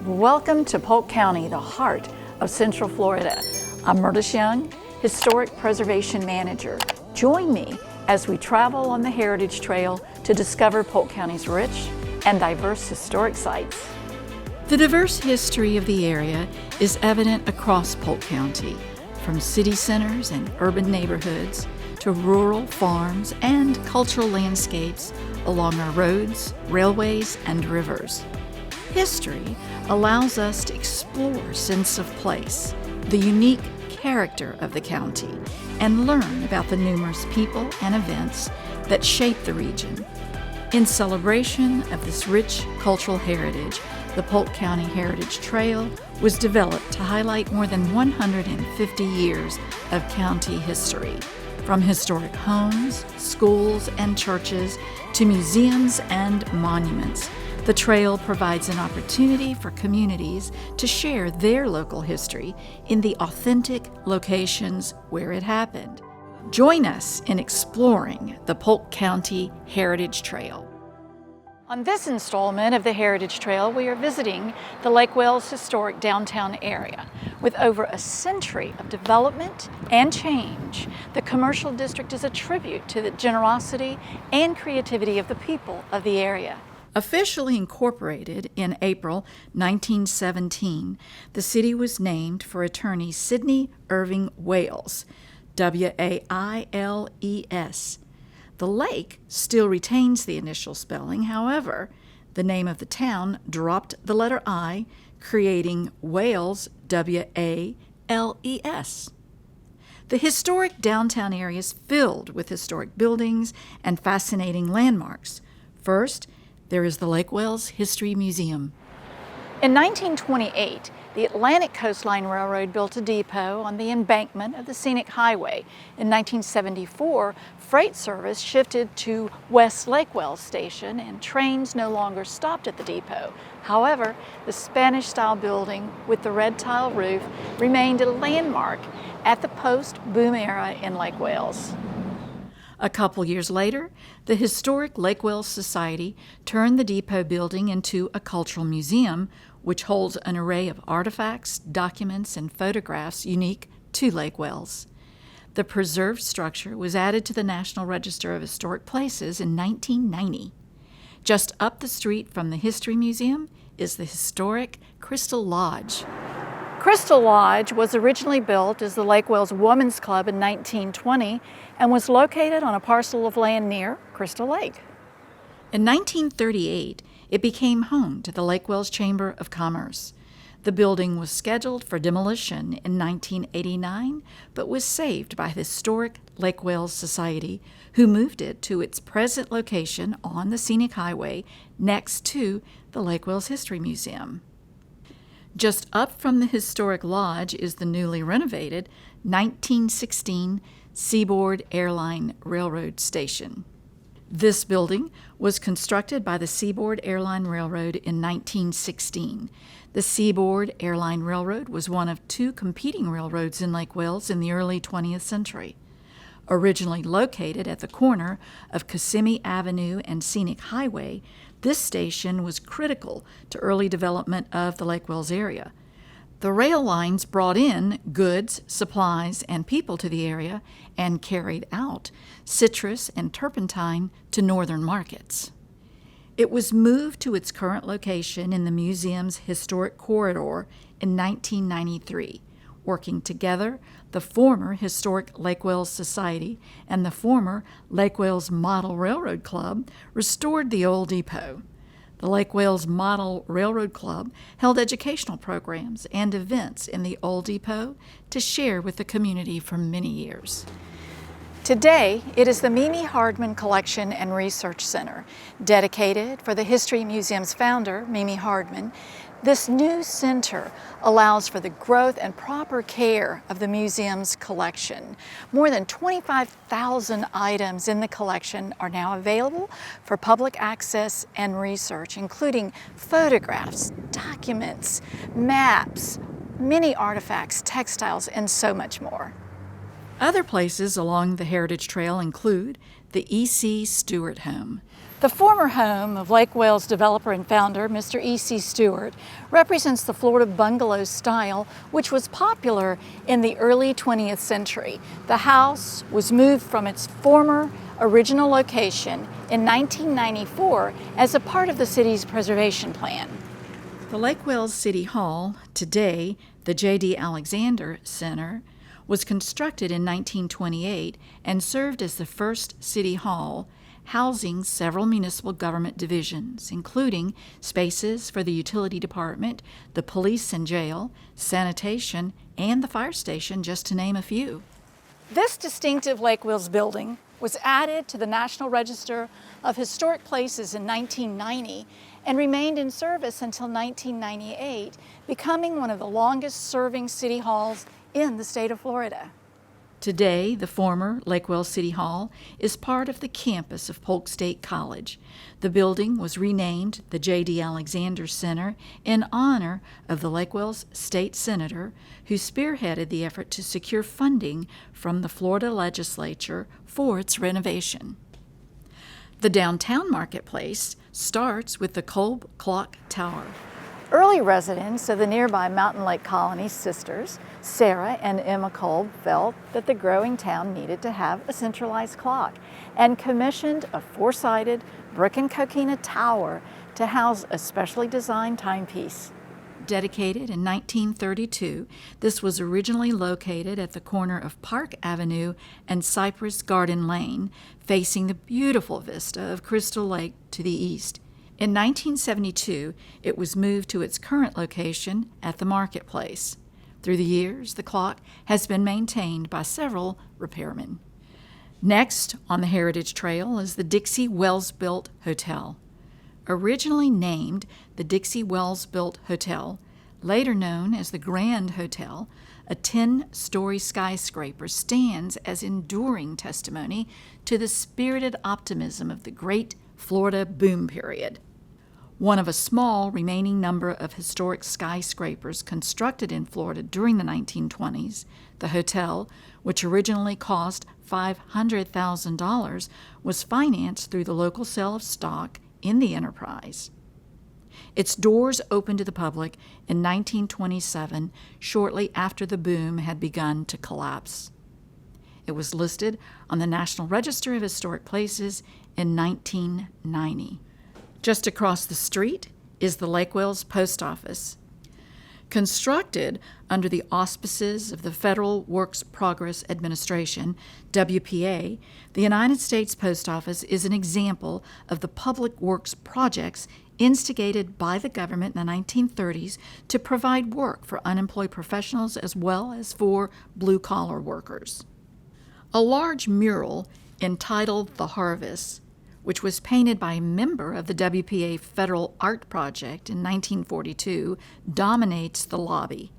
Welcome to Polk County, the heart of Central Florida. I'm Myrtice Young, Historic Preservation Manager. Join me as we travel on the Heritage Trail to discover Polk County's rich and diverse historic sites. The diverse history of the area is evident across Polk County, from city centers and urban neighborhoods to rural farms and cultural landscapes along our roads, railways, and rivers. History allows us to explore sense of place, the unique character of the county, and learn about the numerous people and events that shape the region. In celebration of this rich cultural heritage, the Polk County Heritage Trail was developed to highlight more than 150 years of county history, from historic homes, schools, and churches to museums and monuments. The trail provides an opportunity for communities to share their local history in the authentic locations where it happened. Join us in exploring the Polk County Heritage Trail. On this installment of the Heritage Trail, we are visiting the Lake Wales historic downtown area. With over a century of development and change, the commercial district is a tribute to the generosity and creativity of the people of the area. Officially incorporated in April 1917, the city was named for attorney Sidney Irving Wales, W-A-I-L-E-S. The lake still retains the initial spelling, however, the name of the town dropped the letter I, creating Wales, W-A-L-E-S. The historic downtown area is filled with historic buildings and fascinating landmarks. First, there is the Lake Wales History Museum. In 1928, the Atlantic Coastline Railroad built a depot on the embankment of the scenic highway. In 1974, freight service shifted to West Lake Wales Station and trains no longer stopped at the depot. However, the Spanish-style building with the red tile roof remained a landmark at the post-boom era in Lake Wales. A couple years later, the historic Lake Wales Society turned the depot building into a cultural museum, which holds an array of artifacts, documents, and photographs unique to Lake Wales. The preserved structure was added to the National Register of Historic Places in 1990. Just up the street from the History Museum is the historic Crystal Lodge. Crystal Lodge was originally built as the Lake Wales Women's Club in 1920 and was located on a parcel of land near Crystal Lake. In 1938, it became home to the Lake Wales Chamber of Commerce. The building was scheduled for demolition in 1989, but was saved by the historic Lake Wales Society, who moved it to its present location on the scenic highway next to the Lake Wales History Museum. Just up from the historic lodge is the newly renovated 1916 Seaboard Airline Railroad Station. This building was constructed by the Seaboard Airline Railroad in 1916. The Seaboard Airline Railroad was one of two competing railroads in Lake Wales in the early 20th century. Originally located at the corner of Kissimmee Avenue and Scenic Highway, this station was critical to early development of the Lake Wales area. The rail lines brought in goods, supplies, and people to the area and carried out citrus and turpentine to northern markets. It was moved to its current location in the museum's historic corridor in 1993. Working together, the former Historic Lake Wales Society and the former Lake Wales Model Railroad Club restored the old depot. The Lake Wales Model Railroad Club held educational programs and events in the old depot to share with the community for many years. Today, it is the Mimi Hardman Collection and Research Center, dedicated for the History Museum's founder, Mimi Hardman. This new center allows for the growth and proper care of the museum's collection. More than 25,000 items in the collection are now available for public access and research, including photographs, documents, maps, many artifacts, textiles, and so much more. Other places along the Heritage Trail include the E.C. Stewart Home. The former home of Lake Wales developer and founder, Mr. E.C. Stewart, represents the Florida bungalow style, which was popular in the early 20th century. The house was moved from its former original location in 1994 as a part of the city's preservation plan. The Lake Wales City Hall, today the J.D. Alexander Center, was constructed in 1928 and served as the first city hall, housing several municipal government divisions, including spaces for the utility department, the police and jail, sanitation, and the fire station, just to name a few. This distinctive Lake Wales building was added to the National Register of Historic Places in 1990 and remained in service until 1998, becoming one of the longest-serving city halls in the state of Florida. Today, the former Lake Wales City Hall is part of the campus of Polk State College. The building was renamed the J.D. Alexander Center in honor of the Lake Wales State Senator who spearheaded the effort to secure funding from the Florida legislature for its renovation. The downtown marketplace starts with the Kolb Clock Tower. Early residents of the nearby Mountain Lake Colony sisters, Sarah and Emma Kolb, felt that the growing town needed to have a centralized clock and commissioned a four-sided brick and coquina tower to house a specially designed timepiece. Dedicated in 1932, this was originally located at the corner of Park Avenue and Cypress Garden Lane, facing the beautiful vista of Crystal Lake to the east. In 1972, it was moved to its current location at the marketplace. Through the years, the clock has been maintained by several repairmen. Next on the Heritage Trail is the Dixie Wells-built Hotel. Originally named the Dixie Wells-built Hotel, later known as the Grand Hotel, a 10-story skyscraper stands as enduring testimony to the spirited optimism of the great Florida boom period. One of a small remaining number of historic skyscrapers constructed in Florida during the 1920s, the hotel, which originally cost $500,000, was financed through the local sale of stock in the enterprise. Its doors opened to the public in 1927, shortly after the boom had begun to collapse. It was listed on the National Register of Historic Places in 1990. Just across the street is the Lake Wales Post Office. Constructed under the auspices of the Federal Works Progress Administration, WPA, the United States Post Office is an example of the public works projects instigated by the government in the 1930s to provide work for unemployed professionals as well as for blue-collar workers. A large mural entitled The Harvest, which was painted by a member of the WPA Federal Art Project in 1942, dominates the lobby.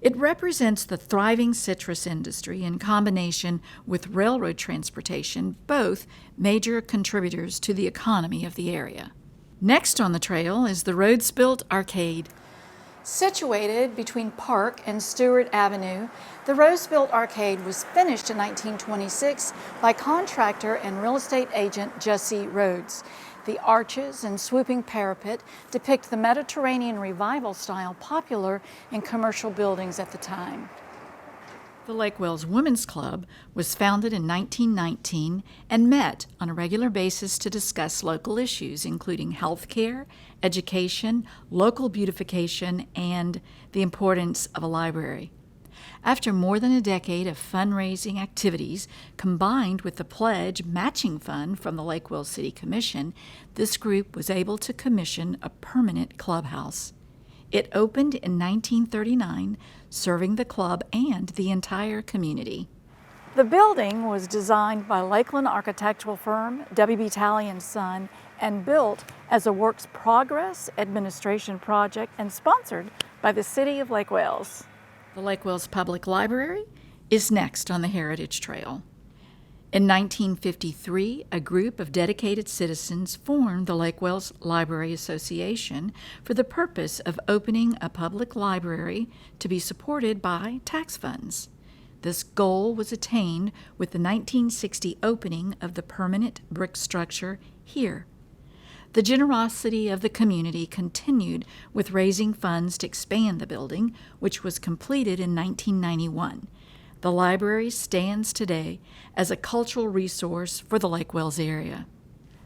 It represents the thriving citrus industry in combination with railroad transportation, both major contributors to the economy of the area. Next on the trail is the Rhodes-built Arcade. Situated between Park and Stewart Avenue, the Rose-built arcade was finished in 1926 by contractor and real estate agent Jesse Rhodes. The arches and swooping parapet depict the Mediterranean Revival style popular in commercial buildings at the time. The Lake Wales Women's Club was founded in 1919 and met on a regular basis to discuss local issues, including health care, education, local beautification, and the importance of a library. After more than a decade of fundraising activities, combined with the pledge matching fund from the Lake Wales City Commission, this group was able to commission a permanent clubhouse. It opened in 1939, serving the club and the entire community. The building was designed by Lakeland architectural firm W.B. Talley & Son and built as a Works Progress Administration project and sponsored by the City of Lake Wales. The Lake Wales Public Library is next on the Heritage Trail. In 1953, a group of dedicated citizens formed the Lake Wales Library Association for the purpose of opening a public library to be supported by tax funds. This goal was attained with the 1960 opening of the permanent brick structure here The generosity of the community continued with raising funds to expand the building, which was completed in 1991. The library stands today as a cultural resource for the Lake Wales area.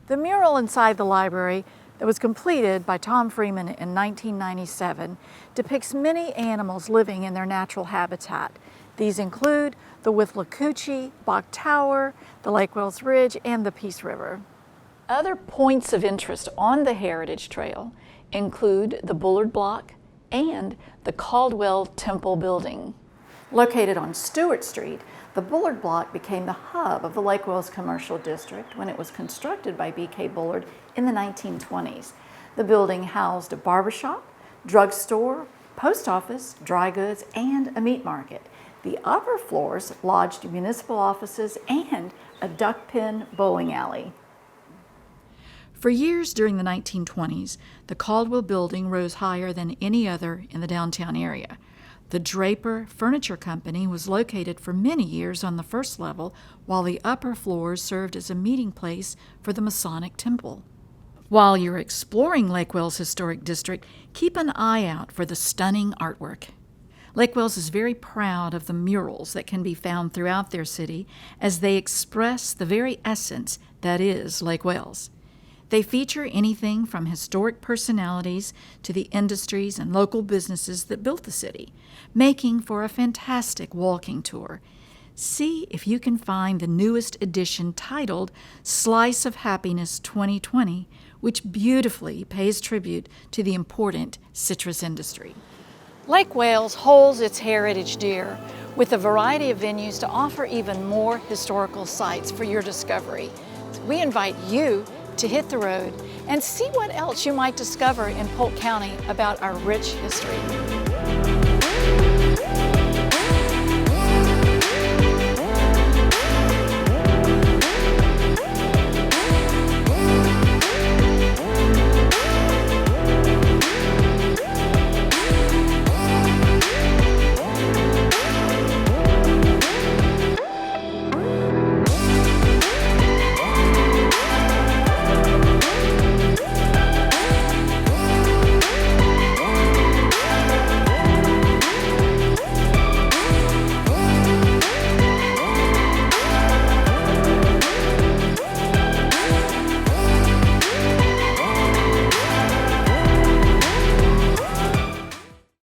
The mural inside the library that was completed by Tom Freeman in 1997 depicts many animals living in their natural habitat. These include the Withlacoochee, Bach Tower, the Lake Wales Ridge, and the Peace River. Other points of interest on the Heritage Trail include the Bullard Block and the Caldwell Temple Building. Located on Stewart Street, the Bullard Block became the hub of the Lake Wales Commercial District when it was constructed by B.K. Bullard in the 1920s. The building housed a barbershop, drugstore, post office, dry goods, and a meat market. The upper floors lodged municipal offices and a duck pen bowling alley. For years during the 1920s, the Caldwell Building rose higher than any other in the downtown area. The Draper Furniture Company was located for many years on the first level, while the upper floors served as a meeting place for the Masonic Temple. While you're exploring Lake Wales Historic District, keep an eye out for the stunning artwork. Lake Wales is very proud of the murals that can be found throughout their city as they express the very essence that is Lake Wales. They feature anything from historic personalities to the industries and local businesses that built the city, making for a fantastic walking tour. See if you can find the newest edition titled Slice of Happiness 2020, which beautifully pays tribute to the important citrus industry. Lake Wales holds its heritage dear, with a variety of venues to offer even more historical sites for your discovery. We invite you to hit the road and see what else you might discover in Polk County about our rich history.